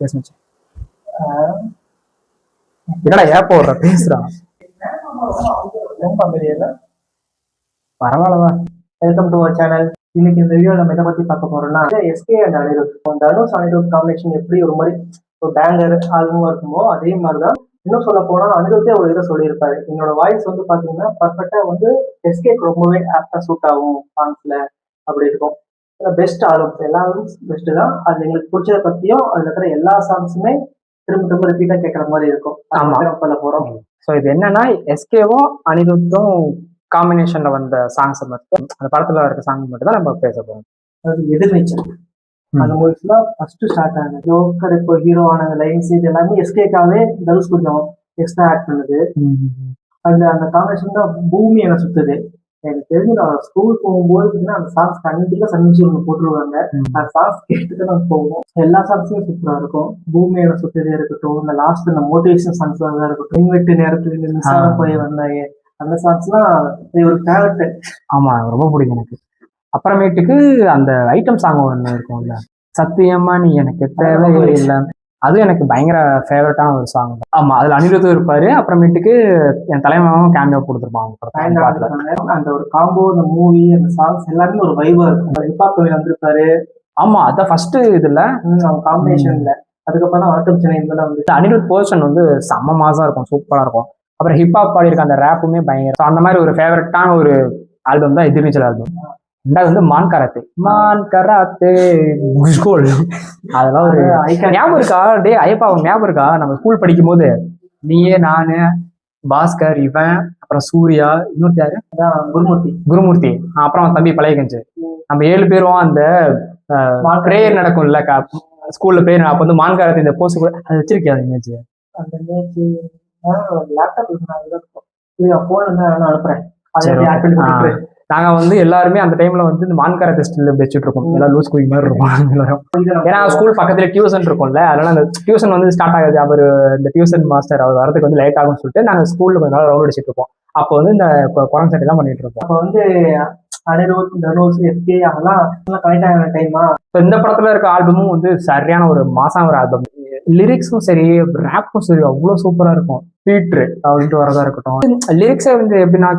பேசுச்சு. என்னடா ஏப்ப வர்ற பேசுறான். பரவாயில்லவா. Welcome to our channel. இன்னைக்கு இந்த வீடியோ நம்ம இதை பத்தி பார்க்க போறோம்னா எஸ்கே அண்ட் அனிருத். தனுஷ் அனிருத் காம்பினேஷன் எப்படி ஒரு மாதிரி ஒரு பேங்கர் ஆல்பமா இருக்குமோ அதே மாதிரிதான் இன்னும் சொல்ல போனா அனிருத்தே ஒரு இதை சொல்லியிருப்பாரு. என்னோட வாய்ஸ் வந்து பாத்தீங்கன்னா பர்ஃபெக்டா வந்து எஸ்கேக்கு ரொம்பவே ஆப்டா சூட் ஆகும் சாங்ஸ்ல அப்படி இருக்கும். பெஸ்ட் ஆல்பம் எல்லாரும் பெஸ்ட் தான். அது எங்களுக்கு பிடிச்சதை பத்தியும் அதுல இருக்கிற எல்லா சாங்ஸுமே திரும்ப திரும்ப ரிப்பீட்டா கேட்கற மாதிரி இருக்கும். ஆமா. பண்ண போறோம். ஸோ இது என்னன்னா எஸ்கேவும் அனிருத்தும் காம்பினேஷன்ல வந்த சாங்ஸ் மட்டும், அந்த படத்துல இருக்க சாங் மட்டும் தான் நம்ம பேச போறோம். அது எதிர்நீச்சல் அந்த மூவிஸ்லாம் ஃபர்ஸ்ட் ஸ்டார்ட் ஆனது. ஜோக்கர் இப்போ ஹீரோ ஆன லைன்ஸ் இது எல்லாமே எஸ்கேக்காவே தனுஷ் கொஞ்சம் எக்ஸ்ட்ரா ஆட் பண்ணுது. அந்த அந்த காம்பினேஷன் தான் பூமி என சுத்துது. எனக்கு தெரிஞ்சு நான் ஸ்கூல் போகும்போது அந்த சாங்ஸ் கண்டிப்பா சன்மியூசிக் ஒன்று போட்டுருவாங்க. அந்த சாங்ஸ் கேட்டுட்டு நான் போவோம். எல்லா சாங்ஸுமே சூப்பரா இருக்கும். பூமி என சுத்ததே இருக்கட்டும், இந்த லாஸ்ட் இந்த மோட்டிவேஷன் சாங்ஸ் தான் இருக்கட்டும், மின்வெட்டு நேரத்துல இந்த மின்சாரம் போய் வந்தாங்க அந்த சாங்ஸ்லாம் ஒரு ஃபேவரட். ஆமா, ரொம்ப பிடிக்கும் எனக்கு. அப்புறமேட்டுக்கு அந்த ஐட்டம் சாங் ஒன்று இருக்கும்ல, சத்தியமா நீ எனக்கு தேவையே இல்லை, அது எனக்கு பயங்கர ஃபேவரட்டான ஒரு சாங். ஆமா, அதுல அனிருத்தும் இருப்பாரு. அப்புறமேட்டுக்கு என் தலைமையாகவும் கேமியோ கொடுத்துருப்பாங்க. அந்த ஒரு காம்போ, அந்த மூவி, அந்த சாங்ஸ் எல்லாமே ஒரு வைபா இருக்கும். ஹிப்ஹாப் வந்திருப்பாரு. ஆமா, அதான் ஃபர்ஸ்ட் இதுல அவங்க காம்பினேஷன்ல. அதுக்கப்புறம் தான் வணக்கம் சென்னை வந்து அனிருத் போர்ஷன் வந்து செம்ம மாசா இருக்கும், சூப்பரா இருக்கும். அப்புறம் ஹிப்ஹாப் பாடியிருக்க அந்த ரேப்புமே பயங்கர. அந்த மாதிரி ஒரு ஃபேவரட்டான ஒரு ஆல்பம் தான் எதிர்நீச்சல் ஆல்பம். ரெண்டாவது வந்து மான் கராத்தே அதெல்லாம் ஒரு ஞாபகம் இருக்கா? டே ஐயப்பா, ஞாபகம் இருக்கா நம்ம ஸ்கூல் படிக்கும் போது நீயே நானு பாஸ்கர் இவன் அப்புறம் சூர்யா இன்னொரு யாரு குருமூர்த்தி அப்புறம் தம்பி பழையகஞ்சு நம்ம 7 பேரும் அந்த பிரேயர் நடக்கும்ல ஸ்கூல்ல பிரேயர். அப்ப வந்து மான் கராத்தே இந்த போஸ்ட் கூட அது வச்சிருக்கியா இமேஜ்? அந்த இமேஜ் லேப்டாப் அனுப்புறேன். நாங்க வந்து எல்லாருமே அந்த டைம்ல வந்து இந்த மான்கார டெஸ்ட்ல வச்சுட்டு இருக்கோம். எல்லாம் லூஸ் குடி மாதிரி இருக்கும் எல்லாரும். ஏன்னா ஸ்கூல் பக்கத்துல டியூஷன் இருக்கும்ல, அதனால அந்த டியூஷன் வந்து ஸ்டார்ட் ஆகுது. அவர் இந்த டியூஷன் மாஸ்டர் அவர் வரதுக்கு வந்து லேட் ஆகும்னு சொல்லிட்டு நாங்க ஸ்கூல்ல கொஞ்ச நாள் ரவுண்ட் அடிச்சுட்டு இருப்போம். அப்போ வந்து இந்த குரங்கு சட்டை தான் பண்ணிட்டு இருப்போம். அப்போ வந்து அனிருத், தனுஷ், எஸ்கே அதெல்லாம் கனெக்ட் ஆகிற டைமா. இப்போ இந்த படத்துல இருக்க ஆல்பமும் வந்து சரியான ஒரு மாசம் ஒரு ஆல்பம். லிரிக்ஸும் சரி, ரேப்பும் சரி, அவ்வளோ சூப்பரா இருக்கும். பீட்ரு அப்படின்ட்டு வரதா இருக்கட்டும், லிரிக்ஸை வந்து எப்படின்னா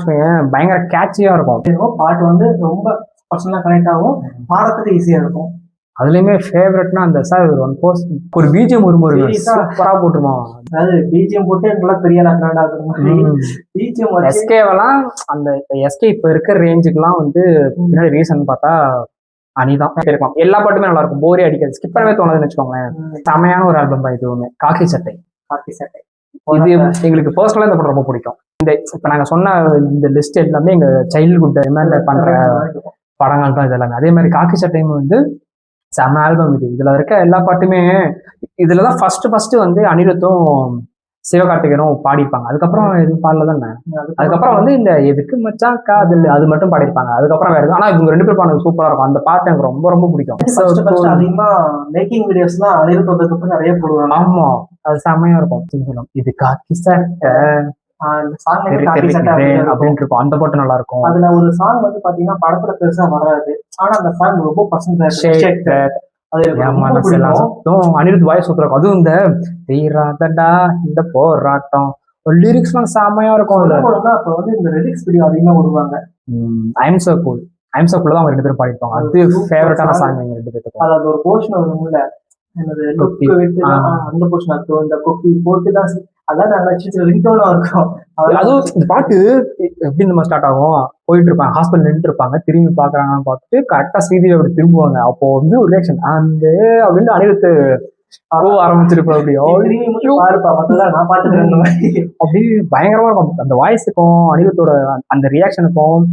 பயங்கர கேட்சியா இருக்கும். பாட்டு வந்து ரொம்ப பர்சனலா கனெக்ட் ஆகும், பாடத்துக்கு ஈஸியா இருக்கும். அதுலயுமே ஃபேவரட்னா அந்த சார் ஒரு பிஜிஎம் சூப்பரா போட்டுருமா. அதாவது பிஜிஎம் போட்டு நல்லா பெரிய எஸ்கேவெல்லாம் அந்த எஸ்கே இப்ப இருக்கிற ரேஞ்சுக்கெல்லாம் வந்து பின்னாடி ரீசன் பார்த்தா அனிதான் இருக்கலாம். எல்லா பாட்டுமே நல்லா இருக்கும், போரே அடிக்காது, ஸ்கிப் பண்ணவே தோணுதுன்னு வச்சுக்கோங்களேன். செமையான ஒரு ஆல்பம் தான் இது. ஒண்ணு காக்கி சட்டை இது எங்களுக்கு பர்சனலா இந்த படம் ரொம்ப பிடிக்கும். இந்த இப்ப நாங்க சொன்ன இந்த லிஸ்ட் எல்லாமே எங்க சைல்ட்ஹுட் ரிமைண்டர் பண்ற படங்கள் தான் இது எல்லாமே. அதே மாதிரி காக்கி சட்டையும் வந்து செம ஆல்பம் இது. இதுல இருக்க எல்லா பாட்டுமே இதுலதான் ஃபர்ஸ்ட் வந்து அனிருத்தும் சிவகார்த்திகனும் பாடிப்பாங்க. அதுக்கப்புறம் எதுவும் பாடல தானே. அதுக்கப்புறம் வந்து இந்த எதுக்கு மச்சான் காதல் அது மட்டும் பாடிருப்பாங்க. அதுக்கப்புறம் வேற ஆனா இவங்க 2 பேர் பாடுறது சூப்பரா இருக்கும். அந்த பாட்டு எனக்கு ரொம்ப ரொம்ப பிடிக்கும். அதிகமா மேக்கிங் வீடியோஸ் தான் அனிருத் நிறைய போடுவாங்க. ஆமா, அது செம்மையா இருக்கும். இது காக்கி சட்டை அப்படின்னு இருக்கும். அந்த பாட்டு நல்லா இருக்கும். அதுல ஒரு சாங் வந்து பாத்தீங்கன்னா படத்துல பெருசா வராது, ஆனா அந்த சாங் ரொம்ப பர்சன்ட் அனிருத் வாய்ஸ் சூப்பரா இருக்கும். அதுவும் இந்த தீராதடா இந்த போராட்டம் லிரிக்ஸ் எல்லாம் செமையா இருக்கும். அப்ப வந்து இந்த லிரிக்ஸ் வீடியோ அதிகமா விடுவாங்க. ஐம் சோ கூல் தான் அவங்க 2 பேரும் பாடிப்பாங்க. அது ஃபேவரட்டான சாங் எங்க 2 பேருக்கு. அது ஒரு போர்ஷன் வரும்ல, அந்த போர்ஷன் இருக்கும். இந்த கொக்கி போட்டுதான் அதான் நாங்க ரிங்டோனா இருக்கும். அதுவும் இந்த பாட்டு எப்படி நம்ம ஸ்டார்ட் ஆகும், போயிட்டு இருப்பாங்க, ஹாஸ்பிட்டல் நின்றுட்டு இருப்பாங்க, திரும்பி பாக்குறாங்கன்னு பார்த்துட்டு கரெக்டா ஸ்ரீதேவி அப்படி திரும்புவாங்க. அப்போ வந்து ஒரு ரியாக்ஷன் அந்த அப்படின்னு அனிருத்து ஆரம்பிச்சிருப்போம். அப்படி பயங்கரமா இருக்கும். அந்த வாய்ஸுக்கும் அனிருத்தோட அந்த ரியாக்ஷனுக்கும்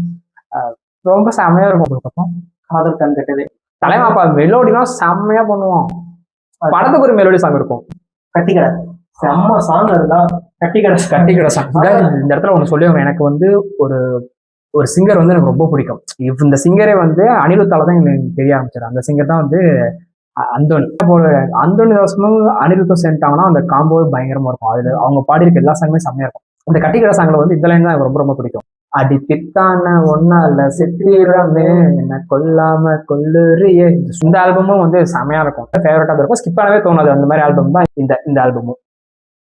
ரொம்ப செம்மையா இருக்கும். காதல் கண் கட்டது தலைமாப்பா மெலோடிலாம் செம்மையா பண்ணுவோம். படத்துக்கு ஒரு மெலோடி சாங் இருக்கும், கட்டிக்கடை செம்ம சாங். அதுதான் கட்டிக்கடை சாங். இந்த இடத்துல ஒண்ணு சொல்லுவாங்க, எனக்கு வந்து ஒரு சிங்கர் வந்து எனக்கு ரொம்ப பிடிக்கும். இந்த சிங்கரே வந்து அனிருத்தால தான் எனக்கு தெரிய ஆரம்பிச்சாரு. அந்த சிங்கர் தான் வந்து அந்தோனி தாசனும் அனிருத்தும் சேர்ந்துட்டாங்கன்னா அந்த காம்போவே பயங்கரமா இருக்கும். அதுல அவங்க பாடியிருக்க எல்லா சாங்குமே செம்மையா இருக்கும். இந்த கட்டிக்கடை சாங்ல வந்து இந்த லைன் தான் எனக்கு ரொம்ப ரொம்ப பிடிக்கும். அடிப்பித்தான ஒன்னால சித்திரமே என்ன கொல்லாம கொல்லுறியே. இந்த ஆல்பமும் வந்து செமையா இருக்கும், ஃபேவரட்டா இருக்கும், ஸ்கிப் பண்ணவே தோணாது. அந்த மாதிரி ஆல்பம் தான் இந்த ஆல்பமும்.